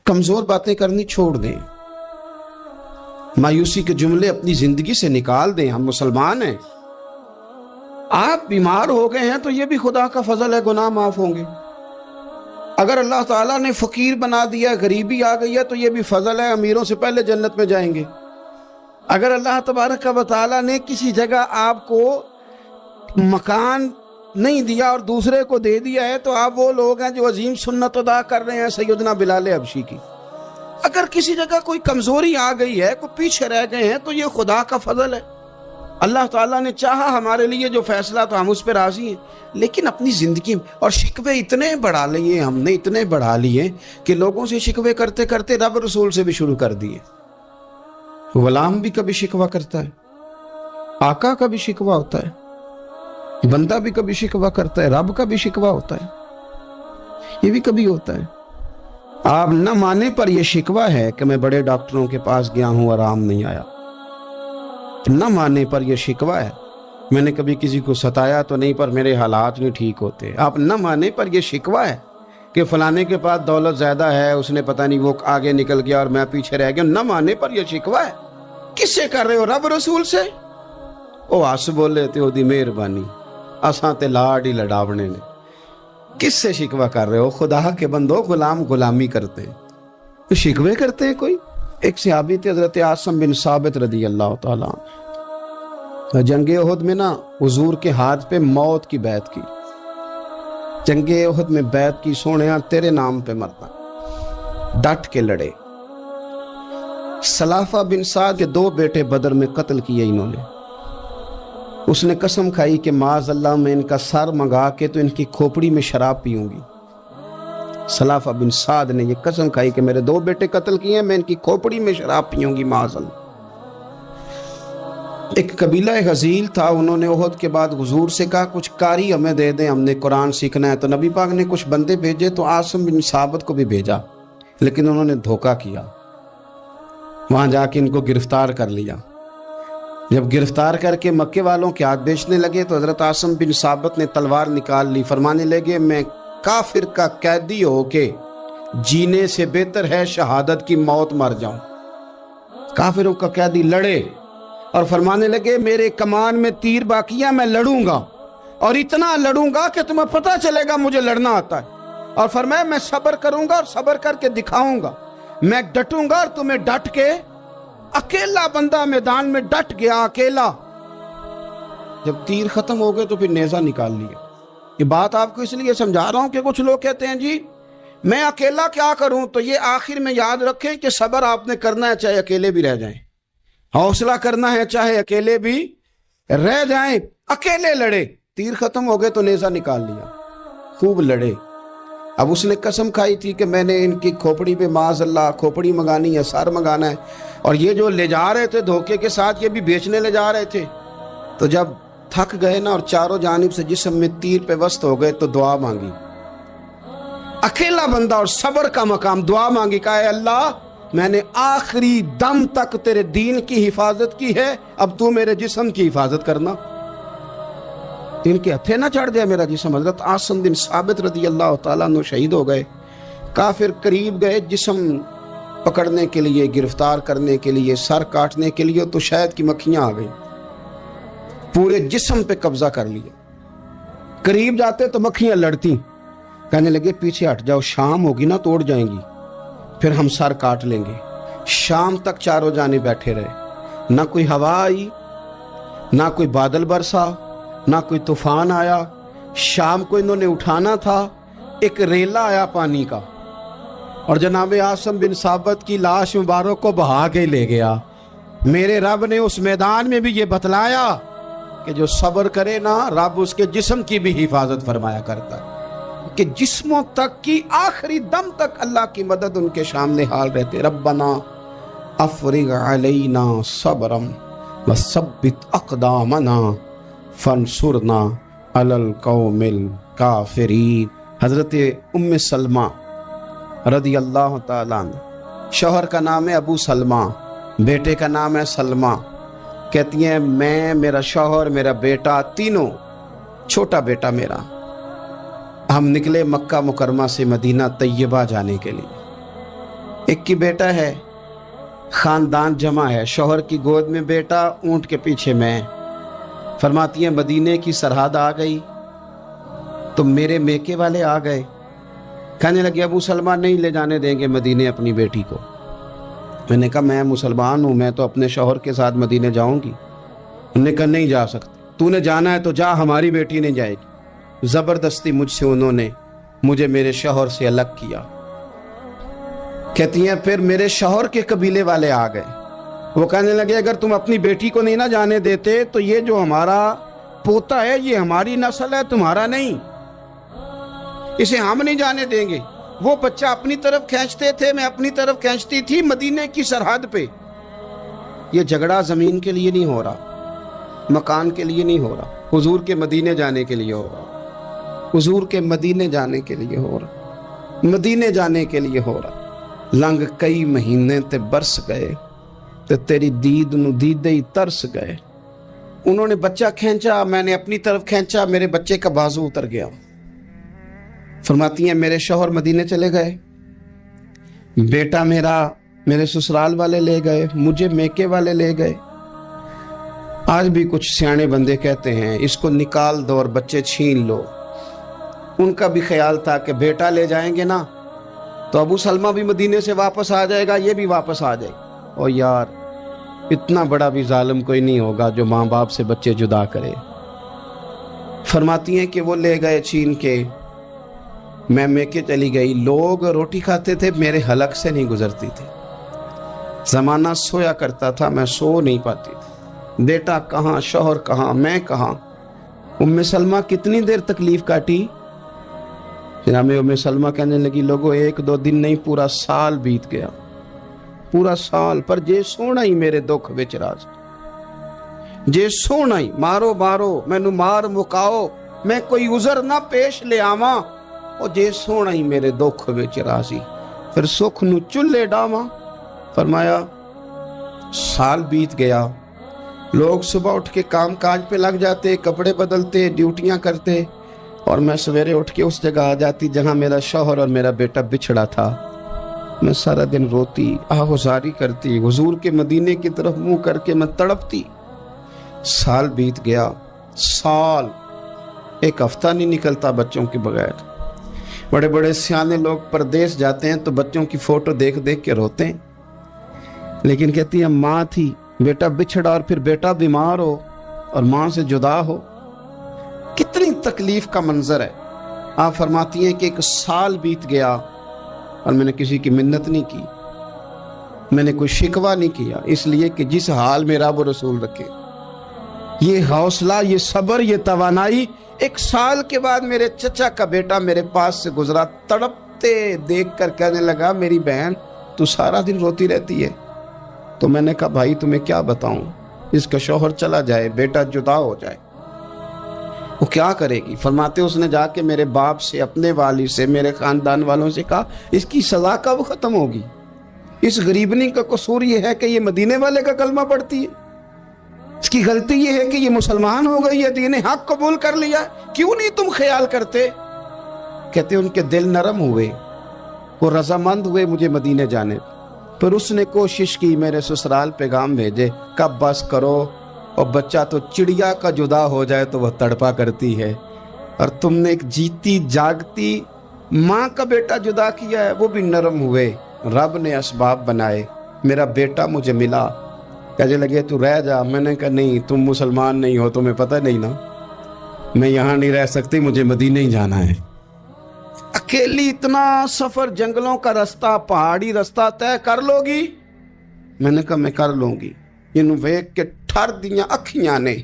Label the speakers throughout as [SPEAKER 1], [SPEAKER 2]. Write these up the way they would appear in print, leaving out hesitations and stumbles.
[SPEAKER 1] کمزور باتیں کرنی چھوڑ دیں، مایوسی کے جملے اپنی زندگی سے نکال دیں. ہم مسلمان ہیں. آپ بیمار ہو گئے ہیں تو یہ بھی خدا کا فضل ہے، گناہ معاف ہوں گے. اگر اللہ تعالیٰ نے فقیر بنا دیا، غریبی آ گئی ہے تو یہ بھی فضل ہے، امیروں سے پہلے جنت میں جائیں گے. اگر اللہ تبارک و تعالیٰ نے کسی جگہ آپ کو مکان نہیں دیا اور دوسرے کو دے دیا ہے تو آپ وہ لوگ ہیں جو عظیم سنت ادا کر رہے ہیں سیدنا بلال حبشی کی. اگر کسی جگہ کوئی کمزوری آ گئی ہے، کوئی پیچھے رہ گئے ہیں تو یہ خدا کا فضل ہے. اللہ تعالیٰ نے چاہا ہمارے لیے جو فیصلہ تو ہم اس پہ راضی ہیں. لیکن اپنی زندگی میں اور شکوے اتنے بڑھا لیے، ہم نے اتنے بڑھا لیے کہ لوگوں سے شکوے کرتے کرتے رب رسول سے بھی شروع کر دیے. غلام بھی کبھی شکوہ کرتا ہے، آقا کا بھی شکوہ ہوتا ہے، بندہ بھی کبھی شکوہ کرتا ہے، رب کا بھی شکوہ ہوتا ہے، یہ بھی کبھی ہوتا ہے. آپ نہ مانے پر یہ شکوہ ہے کہ میں بڑے ڈاکٹروں کے پاس گیا ہوں، آرام نہیں آیا. نہ مانے پر یہ شکوہ ہے میں نے کبھی کسی کو ستایا تو نہیں پر میرے حالات نہیں ٹھیک ہوتے. آپ نہ مانے پر یہ شکوہ ہے کہ فلانے کے پاس دولت زیادہ ہے، اس نے پتہ نہیں وہ آگے نکل گیا اور میں پیچھے رہ گیا. نہ مانے پر یہ شکوہ ہے. کس سے کر رہے ہو؟ رب رسول سے. او آس بولے تے دی مہربانی اساں تے لاڈ ہی لڑاونے نے. کس سے شکوہ کر رہے ہو؟ خدا کے بندو، غلام غلامی کرتے ہیں، شکوے کرتے ہیں کوئی. ایک صحابی تھے حضرت عاصم بن ثابت رضی اللہ تعالیٰ عنہ. جنگ احد میں نا حضور کے ہاتھ پہ موت کی بیعت کی. جنگ احد میں بیعت کی، سونیا تیرے نام پہ مرنا، ڈٹ کے لڑے. سلافہ بن سعد کے 2 بیٹے بدر میں قتل کیے انہوں نے. اس نے قسم کھائی کہ معاذ اللہ میں ان کا سر منگا کے تو ان کی کھوپڑی میں شراب پیوں گی. سلافہ بن سعد نے یہ قسم کھائی کہ میرے 2 بیٹے قتل کیے ہیں، میں ان کی کھوپڑی میں شراب پیوں گی معاذ اللہ. ایک قبیلہ غزیل تھا، انہوں نے احد کے بعد حضور سے کہا کچھ قاری ہمیں دے دیں، ہم نے قرآن سیکھنا ہے. تو نبی پاک نے کچھ بندے بھیجے تو عاصم بن ثابت کو بھی بھیجا، لیکن انہوں نے دھوکہ کیا. وہاں جا کے ان کو گرفتار کر لیا. جب گرفتار کر کے مکے والوں کے ہاتھ بیچنے لگے تو حضرت عاصم بن ثابت نے تلوار نکال لی. فرمانے لگے میں کافر کا قیدی ہو کے جینے سے بہتر ہے شہادت کی موت مر جاؤں. کافروں کا قیدی لڑے اور فرمانے لگے میرے کمان میں تیر باقی ہے، میں لڑوں گا اور اتنا لڑوں گا کہ تمہیں پتہ چلے گا مجھے لڑنا آتا ہے. اور فرمایا میں صبر کروں گا اور صبر کر کے دکھاؤں گا. میں ڈٹوں گا اور تمہیں ڈٹ کے. اکیلا بندہ میدان میں ڈٹ گیا، اکیلا. جب تیر ختم ہو گئے تو پھر نیزہ نکال لیا. یہ بات آپ کو اس لیے سمجھا رہا ہوں کہ کچھ لوگ کہتے ہیں جی میں اکیلا کیا کروں. تو یہ آخر میں یاد رکھیں کہ صبر آپ نے کرنا ہے چاہے اکیلے بھی رہ جائیں، حوصلہ کرنا ہے چاہے اکیلے بھی رہ جائیں. اکیلے لڑے، تیر ختم ہو گئے تو نیزہ نکال لیا، خوب لڑے. اب اس نے قسم کھائی تھی کہ میں نے ان کی کھوپڑی پہ معاذ اللہ کھوپڑی منگانی ہے، سار منگانا ہے. اور یہ جو لے جا رہے تھے دھوکے کے ساتھ یہ بھی بیچنے لے جا رہے تھے. تو جب تھک گئے نا اور چاروں جانب سے جسم میں تیر پہ وسط ہو گئے تو دعا مانگی. اکیلا بندہ اور صبر کا مقام، دعا مانگی، کہا اے اللہ میں نے آخری دم تک تیرے دین کی حفاظت کی ہے، اب تو میرے جسم کی حفاظت کرنا. ان کے ہتھے نہ چڑھ دیا میرا جسم. حضرت عاصم بن ثابت رضی اللہ تعالیٰ عنہ شہید ہو گئے. کافر قریب گئے جسم پکڑنے کے لیے، گرفتار کرنے کے لیے، سر کاٹنے کے لیے، تو شہد کی مکھیاں آ گئی، پورے جسم پہ قبضہ کر لیا. قریب جاتے تو مکھیاں لڑتی. کہنے لگے پیچھے ہٹ جاؤ، شام ہوگی نا توڑ جائیں گی، پھر ہم سر کاٹ لیں گے. شام تک چاروں جانے بیٹھے رہے. نہ کوئی ہوا آئی، نہ کوئی بادل برسا، نہ کوئی طوفان آیا. شام کو انہوں نے اٹھانا تھا، ایک ریلا آیا پانی کا اور جناب عاصم بن ثابت کی لاش مبارک کو بہا کے لے گیا. میرے رب نے اس میدان میں بھی یہ بتلایا کہ جو صبر کرے نا رب اس کے جسم کی بھی حفاظت فرمایا کرتا ہے، کہ جسموں تک کی آخری دم تک اللہ کی مدد ان کے سامنے حال رہتے. ربنا افرغ علینا صبرا وثبت اقدامنا فانصرنا علی القوم الکافرین. حضرت ام سلمہ رضی اللہ تعالیٰ عنہ، شوہر کا نام ہے ابو سلمہ، بیٹے کا نام ہے سلمہ. کہتی ہیں میں، میرا شوہر، میرا بیٹا، تینوں، چھوٹا بیٹا میرا، ہم نکلے مکہ مکرمہ سے مدینہ طیبہ جانے کے لیے. ایک کی بیٹا ہے، خاندان جمع ہے، شوہر کی گود میں بیٹا، اونٹ کے پیچھے میں۔ فرماتی ہیں مدینے کی سرحد آ گئی تو میرے میکے والے آ گئے، کہنے لگے ابو سلمہ نہیں لے جانے دیں گے مدینے اپنی بیٹی کو۔ میں نے کہا میں مسلمان ہوں، میں تو اپنے شوہر کے ساتھ مدینے جاؤں گی۔ انہوں نے کہا نہیں جا سکتے، تو نے جانا ہے تو جا، ہماری بیٹی نہیں جائے گی۔ زبردستی مجھ سے انہوں نے مجھے میرے شوہر سے الگ کیا۔ کہتی ہیں پھر میرے شوہر کے قبیلے والے آ گئے، وہ کہنے لگے اگر تم اپنی بیٹی کو نہیں نہ جانے دیتے تو یہ جو ہمارا پوتا ہے یہ ہماری نسل ہے، تمہارا نہیں، اسے ہم نہیں جانے دیں گے۔ وہ بچہ اپنی طرف کھینچتے تھے، میں اپنی طرف کھینچتی تھی، مدینے کی سرحد پہ۔ یہ جھگڑا زمین کے لیے نہیں ہو رہا، مکان کے لیے نہیں ہو رہا، حضور کے مدینے جانے کے لیے ہو رہا، حضور کے مدینے جانے کے لیے ہو رہا، مدینے جانے کے لیے ہو رہا۔ لنگ کئی مہینے تے برس گئے تے تیری دید نو دیدے ہی ترس گئے۔ انہوں نے بچہ کھینچا، میں نے اپنی طرف کھینچا، میرے بچے کا بازو اتر گیا۔ فرماتی ہیں میرے شوہر مدینے چلے گئے، بیٹا میرا میرے سسرال والے لے گئے، مجھے میکے والے لے گئے۔ آج بھی کچھ سیانے بندے کہتے ہیں اس کو نکال دو اور بچے چھین لو۔ ان کا بھی خیال تھا کہ بیٹا لے جائیں گے نا تو ابو سلمہ بھی مدینے سے واپس آ جائے گا، یہ بھی واپس آ جائے گا۔ اور یار اتنا بڑا بھی ظالم کوئی نہیں ہوگا جو ماں باپ سے بچے جدا کرے۔ فرماتی ہیں کہ وہ لے گئے چھین کے، میں میکے چلی گئی۔ لوگ روٹی کھاتے تھے، میرے حلق سے نہیں گزرتی تھی۔ زمانہ سویا کرتا تھا، میں سو نہیں پاتی تھی۔ بیٹا کہاں، شوہر کہاں، میں کہاں۔ ام سلمہ کتنی دیر تکلیف کاٹی؟ جناب ام سلمہ کہنے لگی لوگوں 1-2 دن نہیں، پورا سال بیت گیا، پورا سال، پر جے سونا ہی میرے دکھ وچ راز، جے سونا ہی مارو مارو مینو مار مکاؤ، میں کوئی عذر نہ پیش لے آواں، او جے سونا ہی میرے دکھ وچ راضی، پھر سکھ نو چلے ڈاواں۔ فرمایا سال بیت گیا، لوگ صبح اٹھ کے کام کاج پہ لگ جاتے، کپڑے بدلتے، ڈیوٹیاں کرتے، اور میں سویرے اٹھ کے اس جگہ آ جاتی جہاں میرا شوہر اور میرا بیٹا بچھڑا تھا۔ میں سارا دن روتی، آہوزاری کرتی، حضور کے مدینے کی طرف منہ کر کے میں تڑپتی۔ سال بیت گیا، سال، ایک ہفتہ نہیں نکلتا بچوں کے بغیر۔ بڑے بڑے سیانے لوگ پردیس جاتے ہیں تو بچوں کی فوٹو دیکھ دیکھ کے روتے ہیں، لیکن کہتی ہیں ماں تھی، بیٹا بچھڑا اور پھر بیٹا بیمار ہو اور ماں سے جدا ہو، کتنی تکلیف کا منظر ہے۔ آپ فرماتی ہیں کہ 1 سال بیت گیا اور میں نے کسی کی منت نہیں کی، میں نے کوئی شکوہ نہیں کیا، اس لیے کہ جس حال میں رب و رسول رکھے۔ یہ حوصلہ، یہ صبر، یہ توانائی 1 سال کے بعد میرے چچا کا بیٹا میرے پاس سے گزرا، تڑپتے دیکھ کر کہنے لگا میری بہن تو سارا دن روتی رہتی ہے۔ تو میں نے کہا بھائی تمہیں کیا بتاؤں، اس کا شوہر چلا جائے، بیٹا جدا ہو جائے، وہ کیا کرے گی؟ فرماتے اس نے جا کے میرے باپ سے، اپنے والد سے، میرے خاندان والوں سے کہا اس کی سزا کب ختم ہوگی؟ اس غریبنی کا قصور یہ ہے کہ یہ مدینے والے کا کلمہ پڑھتی ہے، اس کی غلطی یہ ہے کہ یہ مسلمان ہو گئی ہے، دین حق قبول کر لیا، کیوں نہیں تم خیال کرتے؟ کہتے ان کے دل نرم ہوئے، وہ رضامند ہوئے مجھے مدینے جانے۔ پھر اس نے کوشش کی میرے سسرال پیغام بھیجے، کب بس کرو، اور بچہ تو چڑیا کا جدا ہو جائے تو وہ تڑپا کرتی ہے، اور تم نے ایک جیتی جاگتی ماں کا بیٹا جدا کیا ہے۔ وہ بھی نرم ہوئے، رب نے اسباب بنائے، میرا بیٹا مجھے ملا۔ کہنے لگے تو رہ جا، میں نے کہا نہیں، تم مسلمان نہیں ہو، تمہیں پتہ نہیں نا، میں یہاں نہیں رہ سکتی، مجھے مدینے ہی جانا ہے۔ اکیلی اتنا سفر، جنگلوں کا رستہ، پہاڑی رستہ طے کر لو گی؟ میں نے کہا میں کر لوں گی۔ جنوں ویکھ کے ٹھر دیاں اکھیاں نے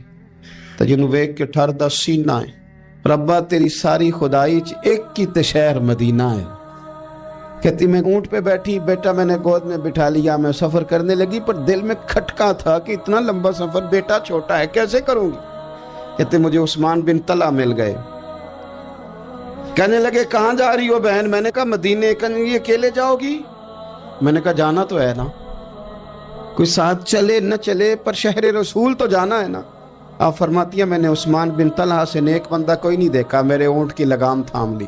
[SPEAKER 1] تے جنوں ویکھ کے ٹھر دا سینہ ہے، ربا تیری ساری خدائی چ ایک کی تے شہر مدینہ ہے۔ کہتی میں اونٹ پہ بیٹھی، بیٹا میں نے گود میں بٹھا لیا، میں سفر کرنے لگی، پر دل میں کھٹکا تھا کہ اتنا لمبا سفر، بیٹا چھوٹا ہے، کیسے کروں گی؟ کہتے مجھے عثمان بن طلحہ مل گئے، کہنے لگے کہاں جا رہی ہو بہن؟ میں نے کہا مدینے۔ کہنے لگے اکیلے جاؤ گی؟ میں نے کہا جانا تو ہے نا، کوئی ساتھ چلے نہ چلے پر شہر رسول تو جانا ہے نا۔ آپ فرماتی ہیں میں نے عثمان بن طلحہ سے نیک بندہ کوئی نہیں دیکھا، میرے اونٹ کی لگام تھام لی،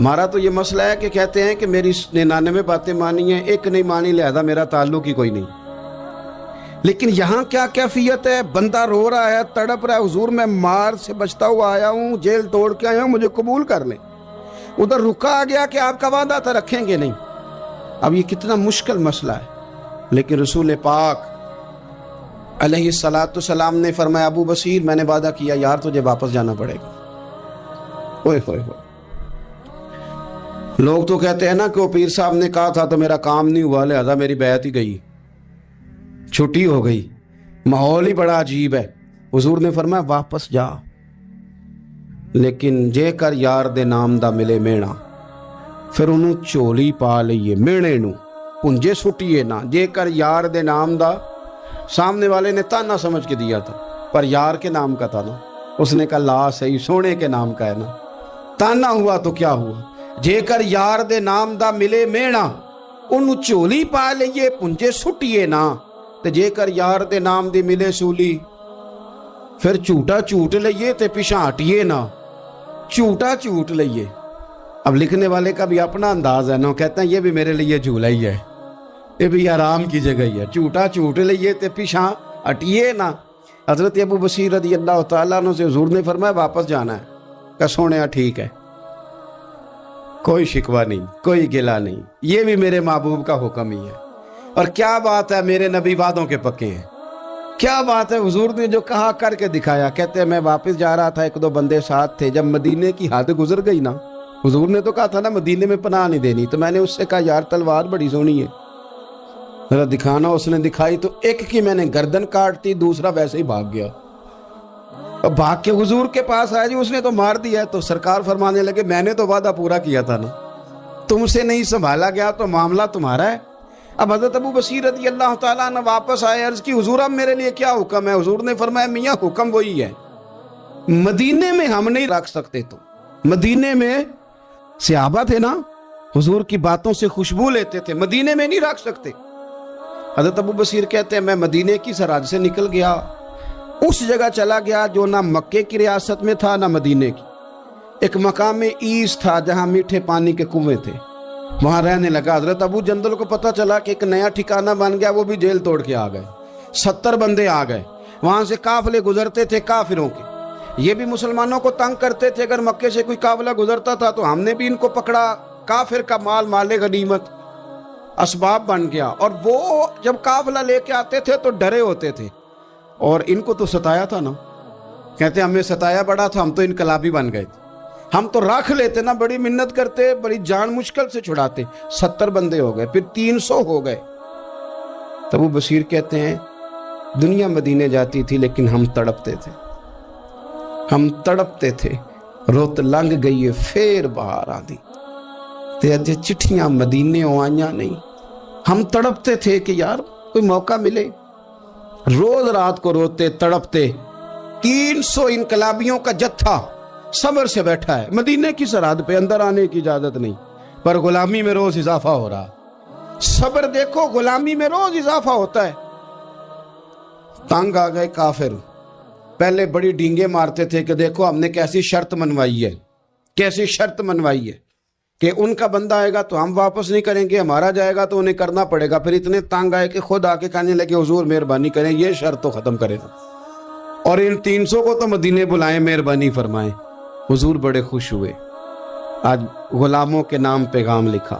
[SPEAKER 1] ہمارا تو یہ مسئلہ ہے کہ کہتے ہیں کہ میری 99 باتیں مانی ہیں، ایک نہیں مانی، لہذا میرا تعلق ہی کوئی نہیں۔ لیکن یہاں کیا کیفیت ہے؟ بندہ رو رہا ہے، تڑپ رہا ہے، حضور میں مار سے بچتا ہوا آیا ہوں، جیل توڑ کے آیا ہوں، مجھے قبول کر لیں۔ ادھر رکا آ گیا کہ آپ کا وعدہ تھا رکھیں گے نہیں۔ اب یہ کتنا مشکل مسئلہ ہے، لیکن رسول پاک علیہ السلام نے فرمایا ابو بصیر میں نے وعدہ کیا یار تجھے واپس جانا پڑے گا۔ اوئے ہوئے ہوئے، لوگ تو کہتے ہیں نا کہ وہ پیر صاحب نے کہا تھا تو میرا کام نہیں ہوا لہذا میری بیعت ہی گئی، چھٹی ہو گئی، ماحول ہی بڑا عجیب ہے۔ حضور نے فرمایا واپس جا، لیکن جے کر یار دے نام دا ملے مینا، پھر انہوں چولی پا لئیے مینے نو پنجے سٹیے نہ۔ جے کر یار دے نام دا، سامنے والے نے تانا سمجھ کے دیا تھا پر یار کے نام کا تھا نا، اس نے کہا لا صحیح سونے کے نام کا ہے نا، تانا ہوا تو کیا ہوا۔ جے کر یار دے نام دا ملے مینا، انہوں چولی پا لئیے پنجے سٹیے نہ، تے جے کر یار دے نام دی ملے سولی، پھر چوٹا چوٹ لئیے تے پیچھے ہٹیے نہ، چوٹا چوٹ لئیے۔ اب لکھنے والے کا بھی اپنا انداز ہے نا، کہتے ہیں یہ بھی میرے لیے جھولا ہی ہے، یہ بھی آرام کی جگہ ہی ہے، چوٹا چوٹ لئیے تے پیچھے ہٹیے نہ۔ حضرت ابو بصیر رضی اللہ تعالیٰ عنہ سے حضور نے فرمایا واپس جانا ہے، کہ سونے ٹھیک ہے، کوئی شکوہ نہیں، کوئی گلہ نہیں، یہ بھی میرے محبوب کا حکم ہی ہے۔ اور کیا بات ہے، میرے نبی وعدوں کے پکے ہیں، کیا بات ہے، حضور نے جو کہا کر کے دکھایا۔ کہتے ہیں میں واپس جا رہا تھا، ایک دو بندے ساتھ تھے، جب مدینے کی حد گزر گئی نا، حضور نے تو کہا تھا نا مدینے میں پناہ نہیں دینی، تو میں نے اس سے کہا یار تلوار بڑی سونی ہے ذرا دکھانا۔ اس نے دکھائی تو ایک کی میں نے گردن کاٹ دی، دوسرا ویسے ہی بھاگ گیا، اب بھاگ کے حضور کے پاس آیا، جی اس نے تو مار دیا ہے۔ تو سرکار فرمانے لگے میں نے تو وعدہ پورا کیا تھا نا، تم سے نہیں سنبھالا گیا تو معاملہ تمہارا ہے۔ اب حضرت ابو بصیر رضی اللہ تعالیٰ عنہ واپس آئے، عرض کی حضور اب میرے لیے کیا حکم ہے؟ حضور نے فرمایا میاں حکم وہی ہے، مدینے میں ہم نہیں رکھ سکتے، تو مدینے میں صحابہ تھے نا، حضور کی باتوں سے خوشبو لیتے تھے، مدینے میں نہیں رکھ سکتے۔ حضرت ابو بصیر کہتے ہیں میں مدینے کی سرحد سے نکل گیا، اس جگہ چلا گیا جو نہ مکے کی ریاست میں تھا نہ مدینے کی، ایک مقام ایس تھا جہاں میٹھے پانی کے کنویں تھے، وہاں رہنے لگا۔ حضرت ابو جندل کو پتہ چلا کہ ایک نیا ٹھکانہ بن گیا، وہ بھی جیل توڑ کے آ گئے، 70 بندے آ گئے، وہاں سے قافلے گزرتے تھے کافروں کے، یہ بھی مسلمانوں کو تنگ کرتے تھے، اگر مکے سے کوئی قافلہ گزرتا تھا تو ہم نے بھی ان کو پکڑا، کافر کا مال مال غنیمت اسباب بن گیا۔ اور وہ جب قافلہ لے کے آتے تھے تو ڈرے ہوتے تھے، اور ان کو تو ستایا تھا نا، کہتے ہمیں ستایا بڑا تھا، ہم تو انقلابی بن گئے تھے، ہم تو رکھ لیتے نا، بڑی منت کرتے، بڑی جان مشکل سے چھڑاتے، 70 بندے ہو گئے، پھر 300 ہو گئے۔ تب وہ بصیر کہتے ہیں دنیا مدینے جاتی تھی لیکن ہم تڑپتے تھے، ہم تڑپتے تھے، روت لنگ گئی ہے پھر باہر آدھی، تے اجے چٹھیاں مدینے آئیاں نہیں، ہم تڑپتے تھے کہ یار کوئی موقع ملے، روز رات کو روتے تڑپتے۔ 300 انقلابیوں کا جتھا صبر سے بیٹھا ہے مدینے کی سرحد پہ، اندر آنے کی اجازت نہیں، پر غلامی میں روز اضافہ ہو رہا۔ صبر دیکھو، غلامی میں روز اضافہ ہوتا ہے۔ تنگ آ گئے کافر، پہلے بڑی ڈینگیں مارتے تھے کہ دیکھو ہم نے کیسی شرط منوائی ہے، کیسی شرط منوائی ہے کہ ان کا بندہ آئے گا تو ہم واپس نہیں کریں گے، ہمارا جائے گا تو انہیں کرنا پڑے گا۔ پھر اتنے تنگ آئے کہ خود آ کے کہنے لگے حضور مہربانی کریں، یہ شرط تو ختم کرے نا، اور ان 300 کو تو مدینے بلائیں، مہربانی فرمائیں۔ حضور بڑے خوش ہوئے، آج غلاموں کے نام پیغام لکھا،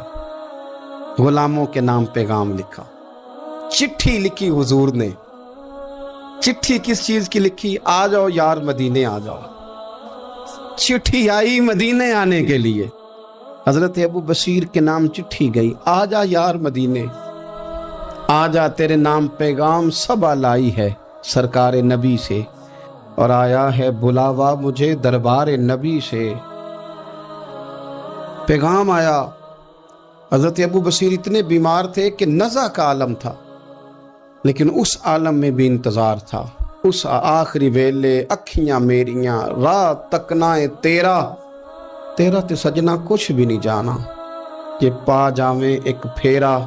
[SPEAKER 1] غلاموں کے نام پیغام لکھا، چٹھی لکھی حضور نے۔ چٹھی کس چیز کی لکھی؟ آ جاؤ یار مدینے آ جاؤ، چٹھی آئی مدینے آنے کے لیے، حضرت ابو بصیر کے نام چٹھی گئی، آ جا یار مدینے، آ جا تیرے نام پیغام سب لائی ہے سرکار نبی سے، اور آیا ہے بلاوا مجھے دربار نبی سے۔ پیغام آیا۔ حضرت ابو بصیر اتنے بیمار تھے کہ نزع کا عالم تھا، لیکن اس عالم میں بھی انتظار تھا۔ اس آخری ویلے اکھیاں میریاں رات تکنائے تیرا تے سجنا کچھ بھی نہیں جانا، کہ پا جاویں ایک پھیرا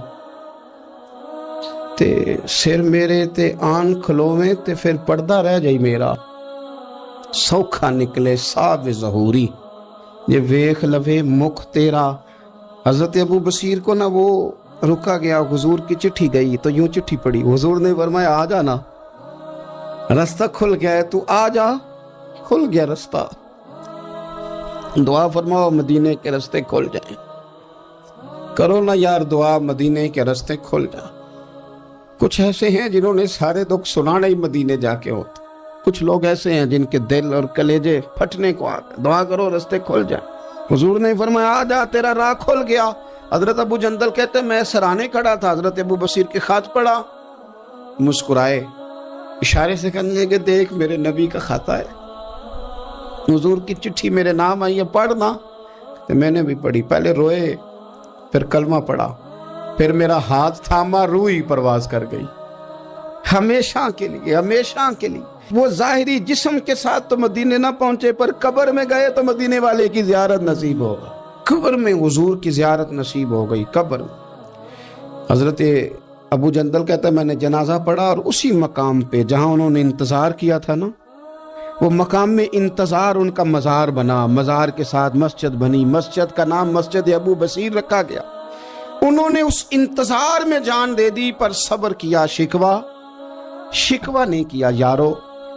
[SPEAKER 1] تے سر میرے تے آن کھلویں تے پھر پردہ رہ جائی میرا، سوکھا نکلے صاحب ظہوری یہ ویخ لوے مکھ تیرا. حضرت ابو بصیر کو نا وہ رکا گیا, حضور کی چٹھی گئی تو یوں چٹھی پڑی, حضور نے فرمایا آ جانا, رستہ کھل گیا ہے, تو آ جا, کھل گیا رستہ. دعا فرماؤ مدینے کے رستے کھل جائیں, کرو نا یار دعا مدینے کے رستے کھل جائیں. کچھ ایسے ہیں جنہوں نے سارے دکھ سنانے ہی مدینے جا کے ہوتے, کچھ لوگ ایسے ہیں جن کے دل اور کلیجے پھٹنے کو آ گئے, دعا کرو رستے کھل جائیں. حضور نے فرمایا آ جا, تیرا راہ کھل گیا. حضرت ابو جندل کہتے ہیں میں سرانے کھڑا تھا, حضرت ابو بصیر کے خط پڑھا, مسکرائے, اشارے سے کہنے لگے دیکھ میرے نبی کا خط ہے, حضور کی چٹھی میرے نام آئی ہے, پڑھنا. تو میں نے بھی پڑھی, پہلے روئے, پھر کلمہ پڑھا, پھر میرا ہاتھ تھاما, روح ہی پرواز کر گئی. ہمیشہ کے لیے, ہمیشہ کے لیے. وہ ظاہری جسم کے ساتھ تو مدینے نہ پہنچے, پر قبر میں گئے تو مدینے والے کی زیارت نصیب ہوگا. قبر میں حضور کی زیارت نصیب ہو گئی. قبر میں حضرت ابو جندل کہتا ہے میں نے جنازہ پڑھا, اور اسی مقام پہ جہاں انہوں نے انتظار کیا تھا نا, وہ مقام میں انتظار ان کا مزار بنا, مزار کے ساتھ مسجد بنی, مسجد کا نام مسجد ابو بصیر رکھا گیا. انہوں نے اس انتظار میں جان دے دی, پر صبر کیا, شکوہ نہیں کیا. یارو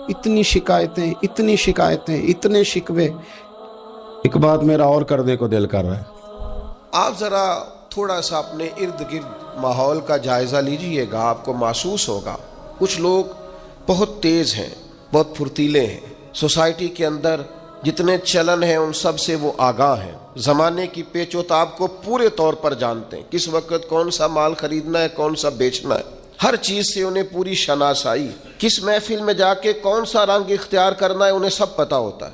[SPEAKER 1] اتنی شکایتیں, اتنی شکایتیں, اتنے شکوے. ایک بات میرا اور کرنے کو دل کر رہا ہے,
[SPEAKER 2] آپ ذرا تھوڑا سا اپنے ارد گرد ماحول کا جائزہ لیجئے گا, آپ کو محسوس ہوگا کچھ لوگ بہت تیز ہیں, بہت پھرتیلے ہیں. سوسائٹی کے اندر جتنے چلن ہیں ان سب سے وہ آگاہ ہیں, زمانے کی پیچ و تاب کو پورے طور پر جانتے ہیں, کس وقت کون سا مال خریدنا ہے, کون سا بیچنا ہے, ہر چیز سے انہیں پوری شناسائی, کس محفل میں جا کے کون سا رنگ اختیار کرنا ہے انہیں سب پتہ ہوتا ہے.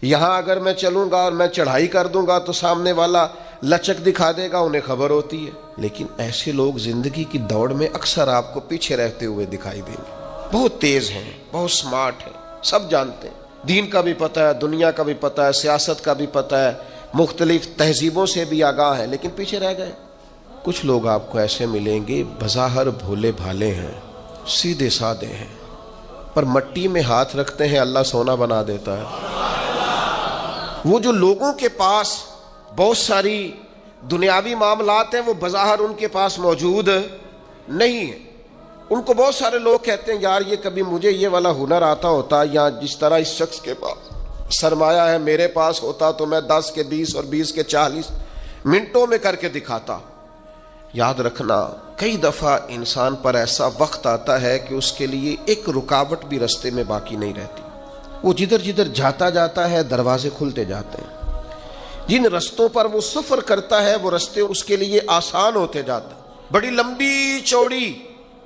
[SPEAKER 2] یہاں اگر میں چلوں گا اور میں چڑھائی کر دوں گا تو سامنے والا لچک دکھا دے گا, انہیں خبر ہوتی ہے. لیکن ایسے لوگ زندگی کی دوڑ میں اکثر آپ کو پیچھے رہتے ہوئے دکھائی دیں گے. بہت تیز ہیں, بہت سمارٹ ہیں, سب جانتے ہیں, دین کا بھی پتہ ہے, دنیا کا بھی پتہ ہے, سیاست کا بھی پتہ ہے, مختلف تہذیبوں سے بھی آگاہ ہیں, لیکن پیچھے رہ گئے. کچھ لوگ آپ کو ایسے ملیں گے بظاہر بھولے بھالے ہیں, سیدھے سادے ہیں, پر مٹی میں ہاتھ رکھتے ہیں اللہ سونا بنا دیتا ہے. وہ جو لوگوں کے پاس بہت ساری دنیاوی معاملات ہیں وہ بظاہر ان کے پاس موجود نہیں ہیں. ان کو بہت سارے لوگ کہتے ہیں یار یہ کبھی مجھے یہ والا ہنر آتا ہوتا, یا جس طرح اس شخص کے پاس سرمایہ ہے میرے پاس ہوتا تو میں 10 کے 20 اور 20 کے 40 منٹوں میں کر کے دکھاتا. یاد رکھنا کئی دفعہ انسان پر ایسا وقت آتا ہے کہ اس کے لیے ایک رکاوٹ بھی رستے میں باقی نہیں رہتی. وہ جدھر جدھر جاتا ہے دروازے کھلتے جاتے ہیں. جن رستوں پر وہ سفر کرتا ہے وہ رستے اس کے لیے آسان ہوتے جاتے ہیں. بڑی لمبی چوڑی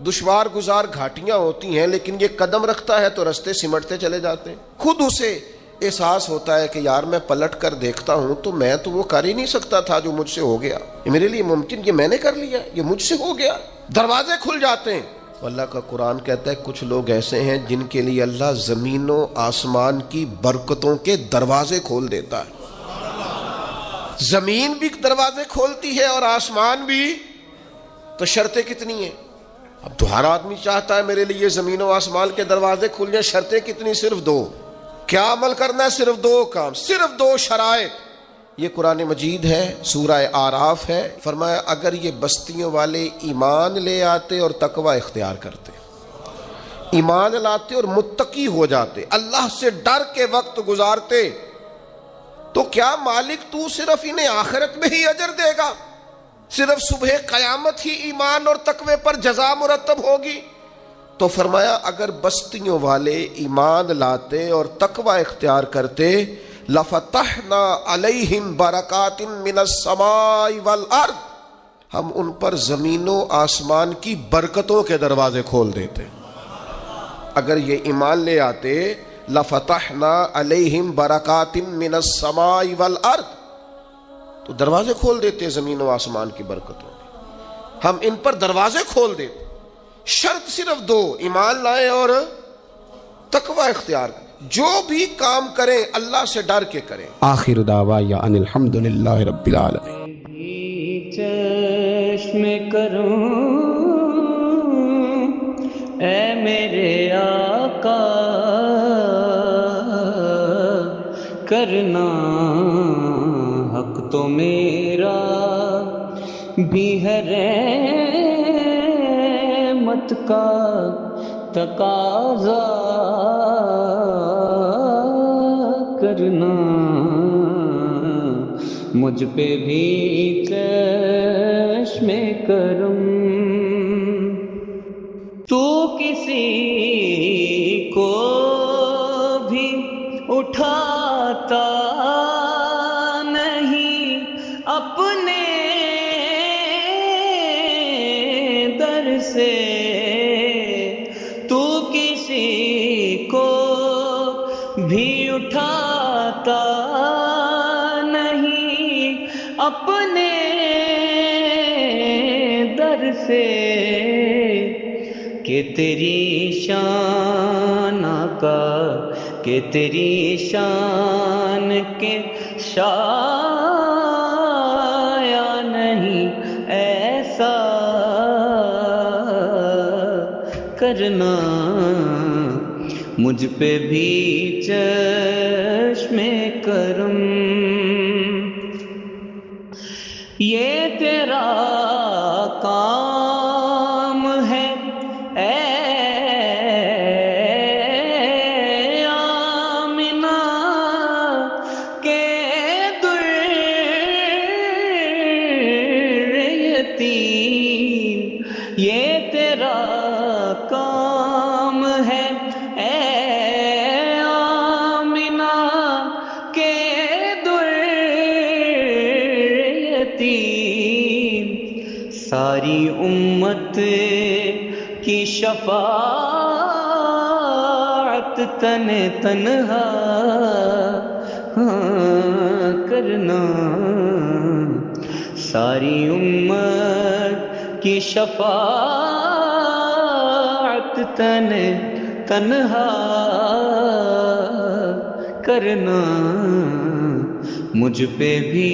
[SPEAKER 2] دشوار گزار گھاٹیاں ہوتی ہیں, لیکن یہ قدم رکھتا ہے تو رستے سمٹتے چلے جاتے ہیں. خود اسے احساس ہوتا ہے کہ یار میں پلٹ کر دیکھتا ہوں تو میں تو وہ کر ہی نہیں سکتا تھا جو مجھ سے ہو گیا, یہ میرے لیے ممکن, یہ میں نے کر لیا, یہ مجھ سے ہو گیا. دروازے کھل جاتے ہیں. اللہ کا قرآن کہتا ہے کچھ لوگ ایسے ہیں جن کے لیے اللہ زمین و آسمان کی برکتوں کے دروازے کھول دیتا ہے. زمین بھی دروازے کھولتی ہے اور آسمان بھی. تو شرطیں کتنی ہیں؟ اب تو ہر آدمی چاہتا ہے میرے لیے زمین و آسمان کے دروازے کھل جائیں. شرطیں کتنی؟ صرف 2. کیا عمل کرنا ہے؟ صرف 2 کام, صرف 2 شرائط. یہ قرآن مجید ہے, سورہ آراف ہے. فرمایا اگر یہ بستیوں والے ایمان لے آتے اور تقوی اختیار کرتے, ایمان لاتے اور متقی ہو جاتے, اللہ سے ڈر کے وقت گزارتے, تو کیا مالک تو صرف انہیں آخرت میں ہی اجر دے گا؟ صرف صبح قیامت ہی ایمان اور تقوی پر جزا مرتب ہوگی؟ تو فرمایا اگر بستیوں والے ایمان لاتے اور تقوی اختیار کرتے لفتحنا علیہم برکات من السماء والارض, ہم ان پر زمین و آسمان کی برکتوں کے دروازے کھول دیتے. اگر یہ ایمان لے آتے لفتحنا علیہم برکات من السماء والارض, تو دروازے کھول دیتے زمین و آسمان کی برکتوں کے, ہم ان پر دروازے کھول دیتے. شرط صرف 2, ایمان لائیں اور تقوی اختیار کریں. جو بھی کام کریں اللہ سے ڈر کے کریں.
[SPEAKER 1] آخر دعوایا ان الحمدللہ رب العالمین.
[SPEAKER 3] چشم کروں اے میرے آقا کرنا تو میرا بھی ہے رحمت کا تقاضا کرنا، مجھ پہ بھی چشم کرم۔ تو کسی کو بھی اٹھاتا نہیں اپنے در سے، تو کسی کو بھی اٹھاتا نہیں اپنے در سے، کہ تیری شان آقا، کہ تیری شان کے شایا نہیں ایسا کرنا، مجھ پہ بھی چشم کرم۔ یہ تیرا کام ہے اے آمنہ کے در یتیم، یہ تیرا کام ہے اے آمنہ کے در یتیم، ساری امت کی شفاعت تن تنہا کرنا، ساری امت کی شفاعت تن تنہا کرنا، مجھ پہ بھی